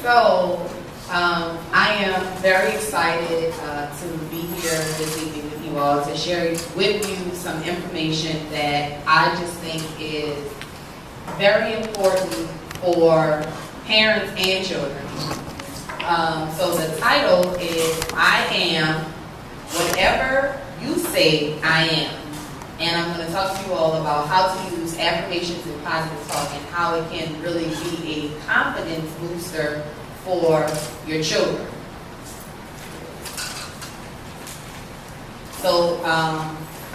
So, I am very excited to be here this evening with you all to share with you some information that I just think is very important for parents and children. So the title is I Am Whatever You Say I Am. And I'm going to talk to you all about how to use affirmations and positive talk and how it can really be a confidence booster for your children. So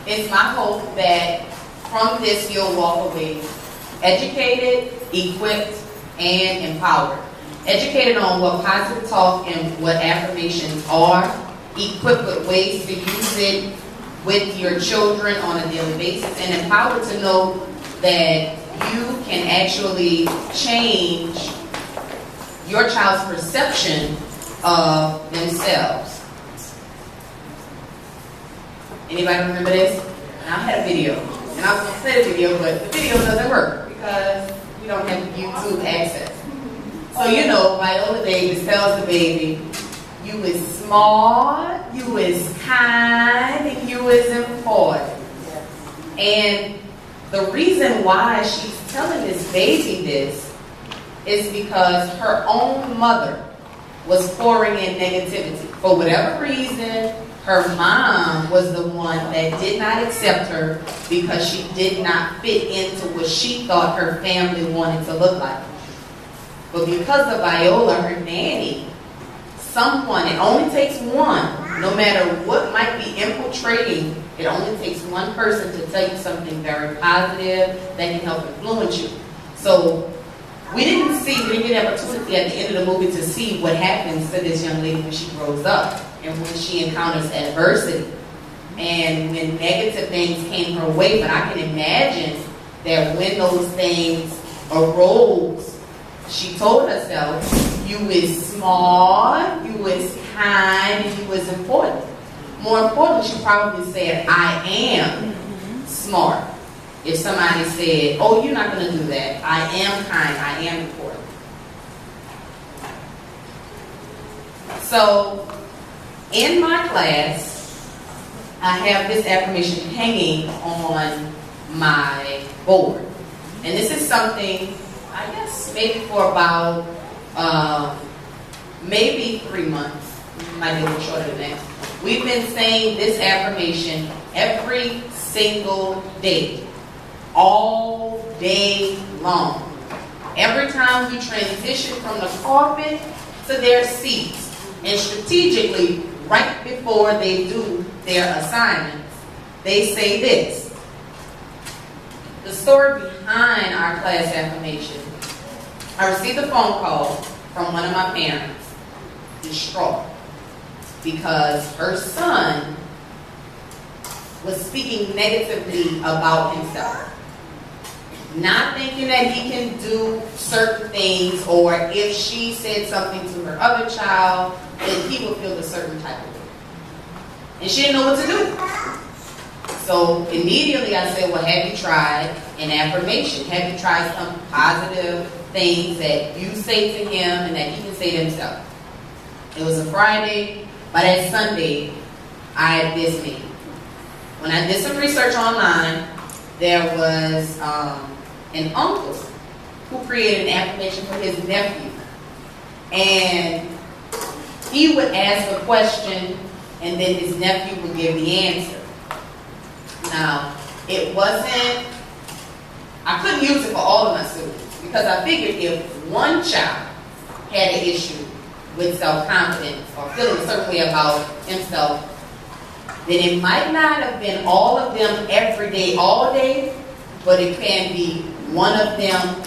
it's my hope that from this you'll walk away educated, equipped, and empowered. Educated on what positive talk and what affirmations are, equipped with ways to use it with your children on a daily basis, and empowered to know that you can actually change your child's perception of themselves. Anybody remember this? And I had a video, and I was going to play the video, but the video doesn't work because we don't have YouTube access. So you know, Viola Davis tells the baby, you is smart, you is kind, and you is important. And the reason why she's telling this baby this is because her own mother was pouring in negativity. For whatever reason, her mom was the one that did not accept her because she did not fit into what she thought her family wanted to look like. But because of Viola, her nanny, someone, it only takes one, no matter what might be infiltrating, it only takes one person to tell you something very positive that can help influence you. So we didn't get an opportunity at the end of the movie to see what happens to this young lady when she grows up and when she encounters adversity and when negative things came her way. But I can imagine that when those things arose, she told herself, you is smart, you is kind, and you is important. More importantly, she probably said, I am smart. If somebody said, oh, you're not going to do that. I am kind, I am important. So, in my class, I have this affirmation hanging on my board. And this is something, I guess, maybe for about maybe 3 months, might be a little shorter than that. We've been saying this affirmation every single day, all day long. Every time we transition from the carpet to their seats, and strategically, right before they do their assignments, they say this. The story behind our class affirmation, I received a phone call from one of my parents, distraught, because her son was speaking negatively about himself. Not thinking that he can do certain things, or if she said something to her other child, then he would feel a certain type of way. And she didn't know what to do. So immediately I said, well, have you tried an affirmation? Have you tried some positive things that you say to him and that he can say to himself? It was a Friday. By that Sunday, I had this meeting. When I did some research online, there was an uncle who created an affirmation for his nephew. And he would ask a question, and then his nephew would give the answer. Now, it wasn't, I couldn't use it for all of my students, because I figured if one child had an issue with self-confidence or feeling a certain way about himself, then it might not have been all of them every day, all day, but it can be one of them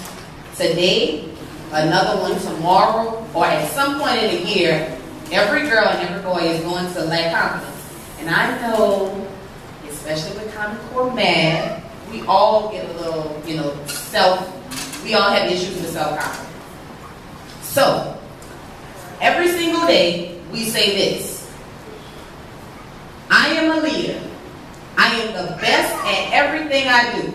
today, another one tomorrow, or at some point in the year. Every girl and every boy is going to lack confidence. And I know, especially with Common Core math, we all get a little, we all have issues with self-confidence. So, every single day, we say this. I am a leader. I am the best at everything I do.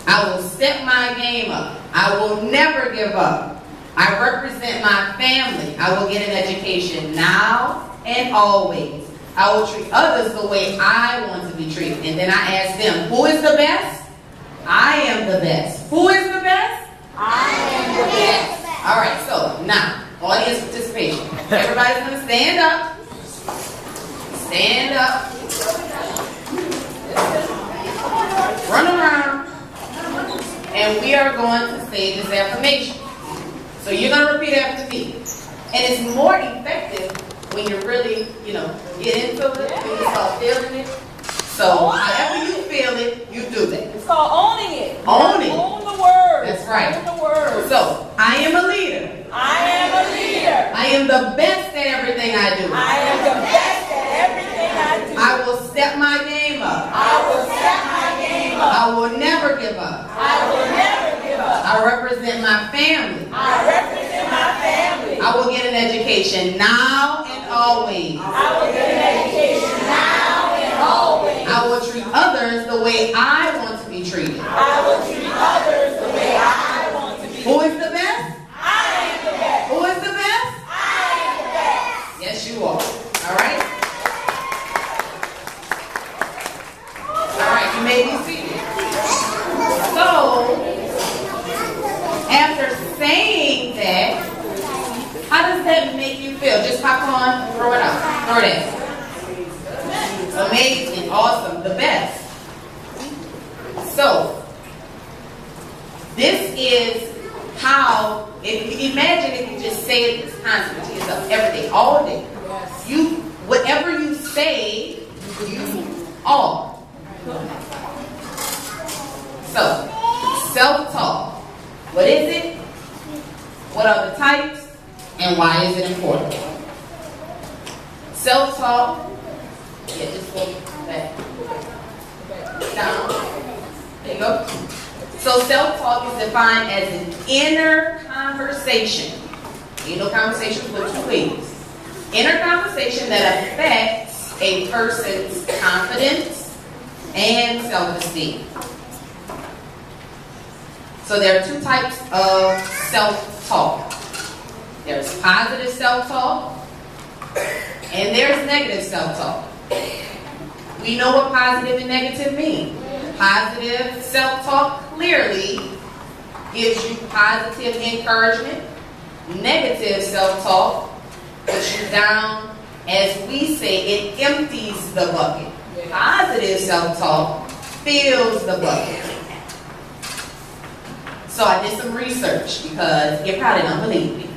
I will step my game up. I will never give up. I represent my family. I will get an education now and always. I will treat others the way I want to be treated. And then I ask them, who is the best? I am the best. Who is the best? I am the best. All right, so now, audience participation. Everybody's going to stand up. Stand up. Run around. And we are going to say this affirmation. So you're going to repeat after me. And it's more effective when you really, get into it, when you start feeling it. So however you feel it, you do that. It's called owning it. Own it. Own the word. That's right. Own the word. So, I am a leader. I am a leader. I am the best at everything I do. I am the best at everything I do. I will step my game up. I will step my game up. I will never give up. I will never give up. I represent my family. I represent my family. I will get an education now and always. I will get an education now and always. I will treat others the way I want to be treated. I will treat others the way I want to be treated. Who is the best? I am the best. Who is the best? I am the best. Yes, you are. All right? All right, you may be seated. So, after saying that, how does that make you feel? Just popcorn, throw it out. Throw it in. Amazing, awesome, the best. So, this is how, imagine if you just say it this constantly to yourself every day, all day. Whatever you say, you are. So, self-talk. What is it? What are the types? And why is it important? Self-talk. Yeah, just go back. Down. There you go. So self-talk is defined as an inner conversation. Conversations with two ways. Inner conversation that affects a person's confidence and self-esteem. So there are two types of self-talk. There's positive self-talk and there's negative self-talk. We know what positive and negative mean. Positive self-talk clearly gives you positive encouragement. Negative self-talk puts you down. As we say, it empties the bucket. Positive self-talk fills the bucket. So I did some research because you probably don't believe me.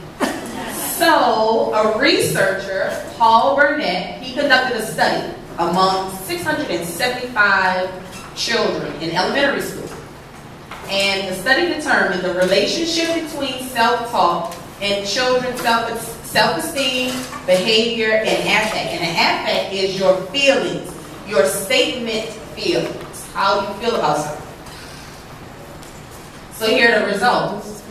So a researcher, Paul Burnett, he conducted a study among 675 children in elementary school. And the study determined the relationship between self-talk and children's self-esteem, behavior, and affect. And an affect is your feelings, your statement feelings, how you feel about something. So here are the results.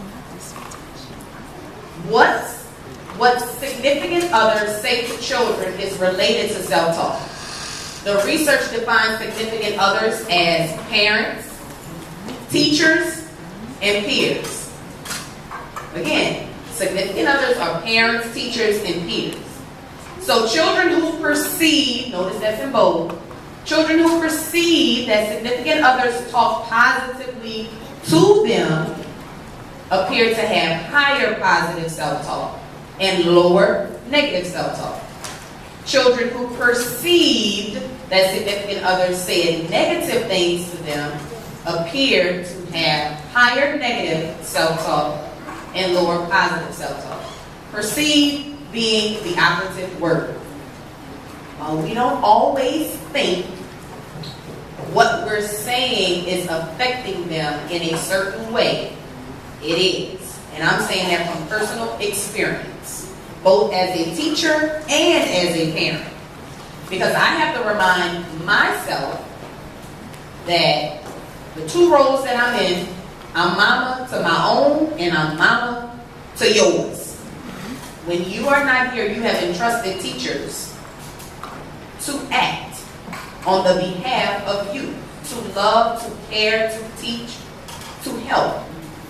What significant others say to children is related to self-talk. The research defines significant others as parents, teachers, and peers. Again, significant others are parents, teachers, and peers. So children who perceive, notice that's in bold, children who perceive that significant others talk positively to them appear to have higher positive self-talk and lower negative self-talk. Children who perceived that significant others said negative things to them appear to have higher negative self-talk and lower positive self-talk. Perceive being the operative word. While we don't always think what we're saying is affecting them in a certain way, it is. And I'm saying that from personal experience, both as a teacher and as a parent. Because I have to remind myself that the two roles that I'm in, I'm mama to my own and I'm mama to yours. When you are not here, you have entrusted teachers to act on the behalf of you, to love, to care, to teach, to help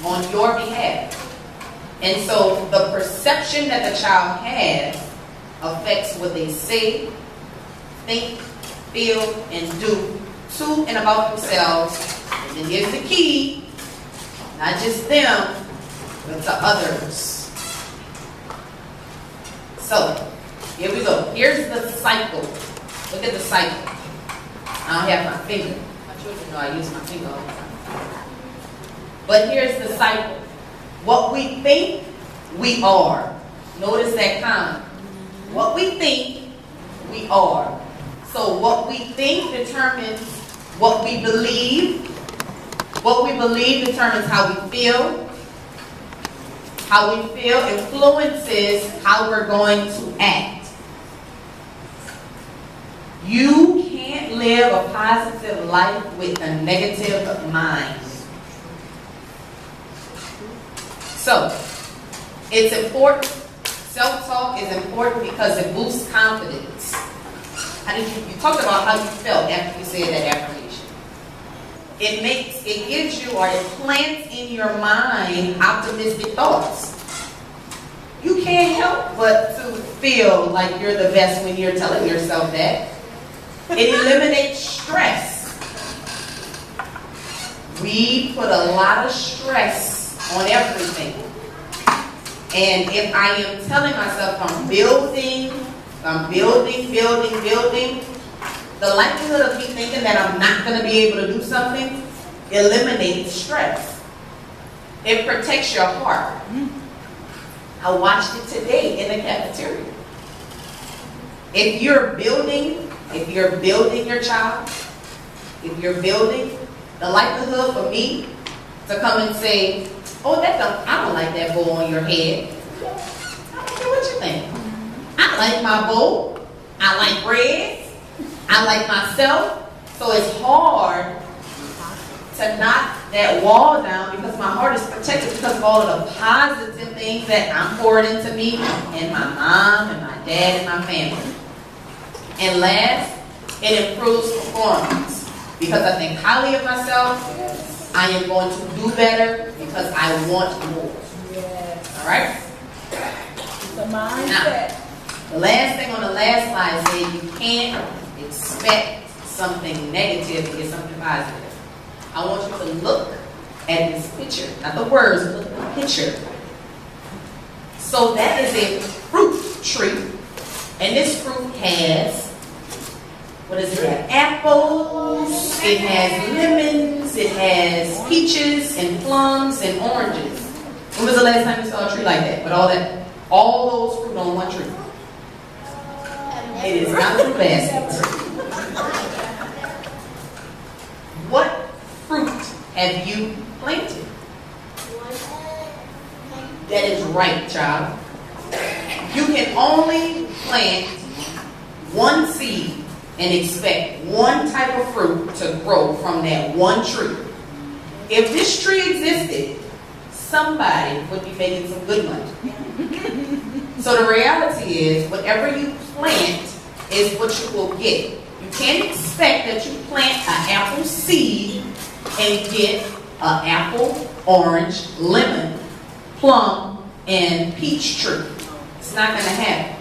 on your behalf. And so the perception that the child has affects what they say, think, feel, and do to and about themselves. And then here's the key, not just them, but to others. So, here we go. Here's the cycle. Look at the cycle. I don't have my finger. My children know I use my finger all the time. But here's the cycle. What we think, we are. Notice that comment. What we think, we are. So what we think determines what we believe. What we believe determines how we feel. How we feel influences how we're going to act. You can't live a positive life with a negative mind. So, it's important. Self-talk is important because it boosts confidence. You talked about how you felt after you said that affirmation. It gives you, or it plants in your mind optimistic thoughts. You can't help but to feel like you're the best when you're telling yourself that. It eliminates stress. We put a lot of stress on everything. And if I am telling myself I'm building, the likelihood of me thinking that I'm not going to be able to do something eliminates stress. It protects your heart. I watched it today in the cafeteria. If you're building your child, if you're building, the likelihood for me to come and say, oh, I don't like that bow on your head. I don't care what you think. I like my bow. I like red. I like myself. So it's hard to knock that wall down because my heart is protected because of all of the positive things that I'm pouring into me and my mom and my dad and my family. And last, it improves performance because I think highly of myself. I am going to do better because I want more. Yes. All right? The mindset. Now, the last thing on the last slide said you can't expect something negative to get something positive. I want you to look at this picture. Not the words, but look at the picture. So that is a fruit tree. And this fruit has, what does it have? Apples, it has lemons, it has peaches and plums and oranges. When was the last time you saw a tree like that? With all those fruit on one tree? It is not a fruit basket. What fruit have you planted? That is right, child. You can only plant one seed and expect one type of fruit to grow from that one tree. If this tree existed, somebody would be making some good money. So the reality is, whatever you plant is what you will get. You can't expect that you plant an apple seed and get an apple, orange, lemon, plum, and peach tree. It's not going to happen.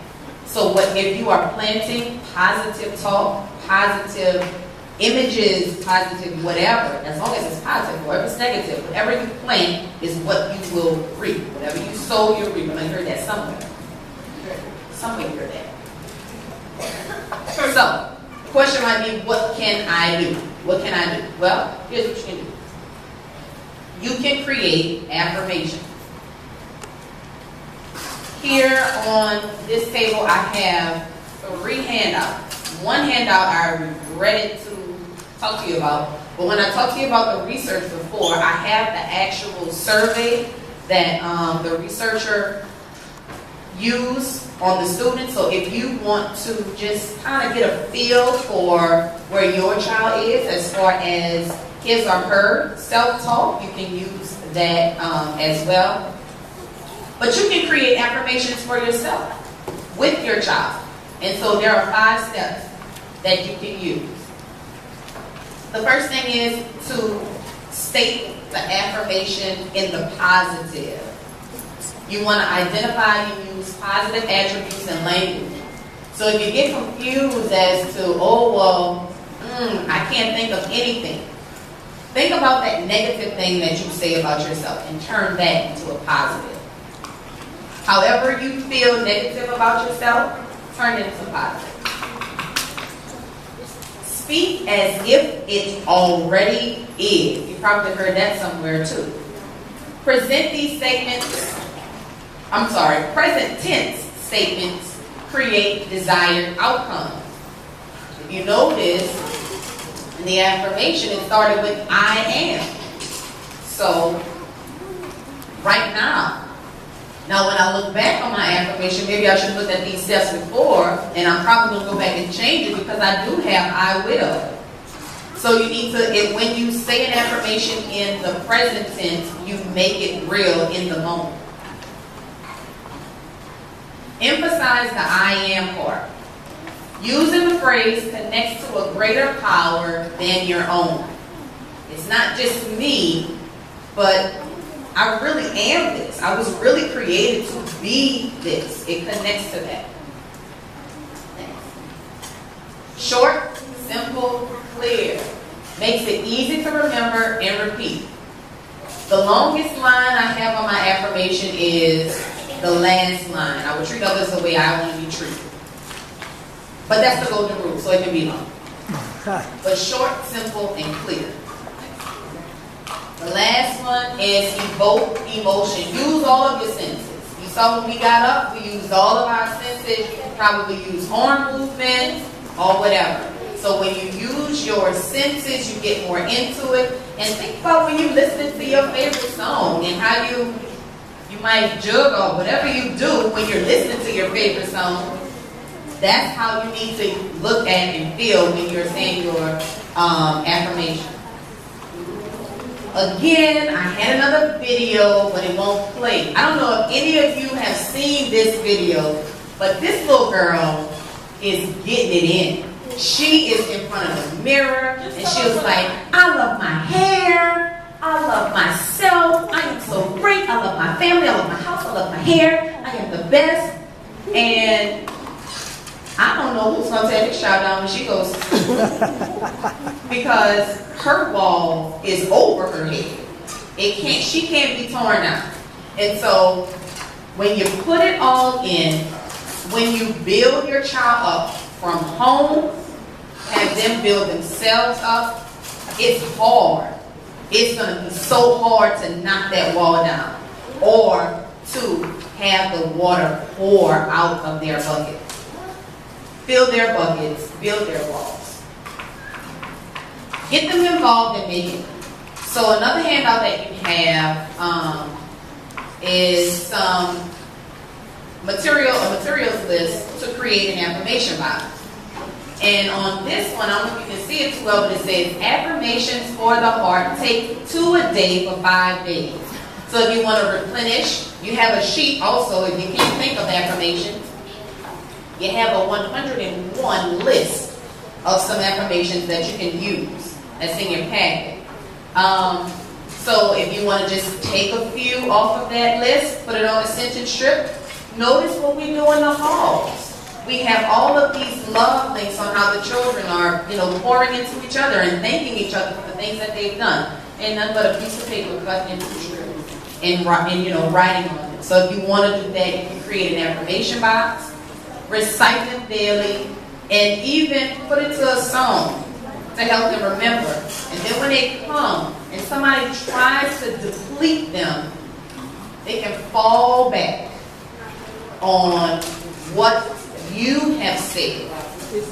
So if you are planting positive talk, positive images, positive whatever, as long as it's positive, or if it's negative, whatever you plant is what you will reap. Whatever you sow, you reap. And I heard that somewhere. Somewhere you heard that. So, the question might be, what can I do? What can I do? Well, here's what you can do. You can create affirmations. Here on this table, I have 3 handouts. One handout I regretted to talk to you about, but when I talked to you about the research before, I have the actual survey that the researcher used on the students. So if you want to just kind of get a feel for where your child is as far as his or her self-talk, you can use that as well. But you can create affirmations for yourself with your child. And so there are 5 steps that you can use. The first thing is to state the affirmation in the positive. You want to identify and use positive attributes and language. So if you get confused as to, oh, well, I can't think of anything, think about that negative thing that you say about yourself and turn that into a positive. However you feel negative about yourself, turn it into positive. Speak as if it already is. You probably heard that somewhere too. Present present tense statements create desired outcomes. If you notice, in the affirmation, it started with I am. So, right now, when I look back on my affirmation, maybe I should look at these steps before, and I'm probably going to go back and change it because I do have I will. So you need to, when you say an affirmation in the present tense, you make it real in the moment. Emphasize the I am part. Using the phrase connects to a greater power than your own. It's not just me, but I really am this. I was really created to be this. It connects to that. Short, simple, clear. Makes it easy to remember and repeat. The longest line I have on my affirmation is the last line. I will treat others the way I want to be treated. But that's the golden rule, so it can be long. But short, simple, and clear. The last one is evoke emotion. Use all of your senses. You saw when we got up, we used all of our senses. You probably use arm movement or whatever. So when you use your senses, you get more into it. And think about when you listen to your favorite song and how you might jug or whatever you do when you're listening to your favorite song. That's how you need to look at and feel when you're saying your affirmation. Again, I had another video, but it won't play. I don't know if any of you have seen this video, but this little girl is getting it in. She is in front of the mirror, and she was like, I love my hair, I love myself, I am so great, I love my family, I love my house, I love my hair, I am the best. And I don't know who's going to take a shout down when she goes because her wall is over her head. She can't be torn out. And so when you put it all in, when you build your child up from home, have them build themselves up, it's hard. It's going to be so hard to knock that wall down or to have the water pour out of their bucket. Fill their buckets, build their walls. Get them involved in making it. So another handout that you have is some a materials list to create an affirmation box. And on this one, I don't know if you can see it too well, but it says affirmations for the heart. Take 2 a day for 5 days. So if you want to replenish, you have a sheet also if you can't think of affirmations. You have a 101 list of some affirmations that you can use. That's in your packet. So if you want to just take a few off of that list, put it on a scented strip, notice what we do in the halls. We have all of these love links on how the children are, pouring into each other and thanking each other for the things that they've done. And nothing but a piece of paper cut into the strip and writing on it. So if you want to do that, you can create an affirmation box. Recite them daily, and even put it to a song to help them remember. And then when they come and somebody tries to deplete them, they can fall back on what you have said.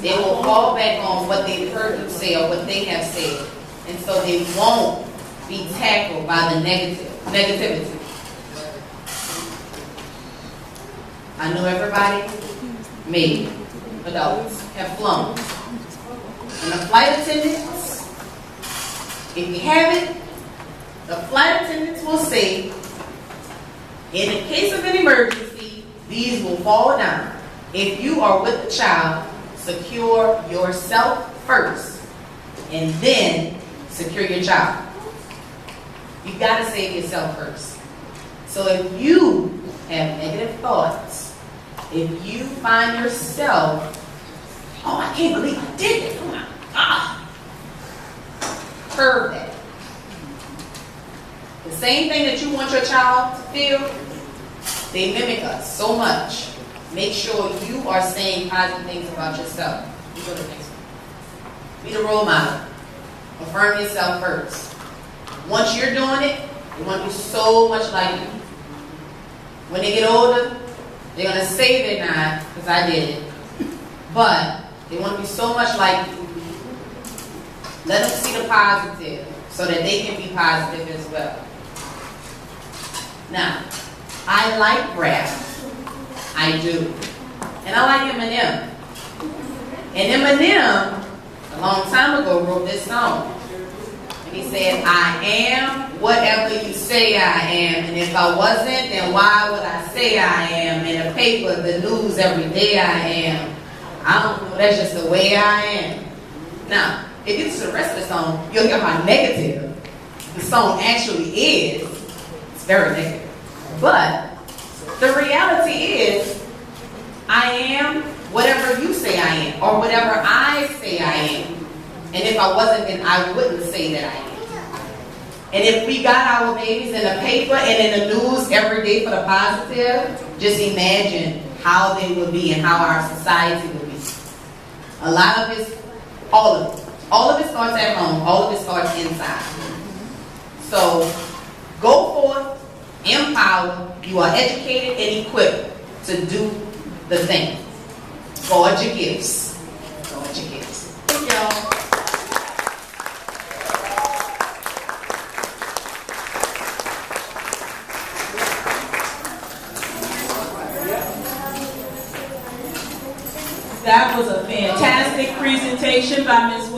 They will fall back on what they've heard you say or what they have said. And so they won't be tackled by the negativity. I know everybody, maybe, adults, have flown. And the flight attendants, if you haven't, the flight attendants will say, in the case of an emergency, these will fall down. If you are with the child, secure yourself first, and then secure your child. You got to save yourself first. So if you have negative thoughts, if you find yourself, oh, I can't believe I did it. Oh my God. Curb that. The same thing that you want your child to feel, they mimic us so much. Make sure you are saying positive things about yourself. You go to the next one. Be the role model. Affirm yourself first. Once you're doing it, they want to be so much like you. When they get older, they're going to say they're not, because I did it. But they want to be so much like you. Let them see the positive so that they can be positive as well. Now, I like rap. I do. And I like Eminem. And Eminem, a long time ago, wrote this song. And he said, I am whatever you say I am. And if I wasn't, then why would I say I am? In the paper, the news, every day I am. I don't know, that's just the way I am. Now, if you listen to the rest of the song, you'll hear how negative the song actually is. It's very negative. But the reality is, I am whatever you say I am, or whatever I say I am. And if I wasn't, then I wouldn't say that I am. And if we got our babies in the paper and in the news every day for the positive, just imagine how they would be and how our society would be. A lot of it, all of it. All of it starts at home. All of it starts inside. So, go forth, empowered. You are educated and equipped to do the thing. Guard your gifts. Guard your gifts. Thank y'all. That was a fantastic presentation by Ms. Williams.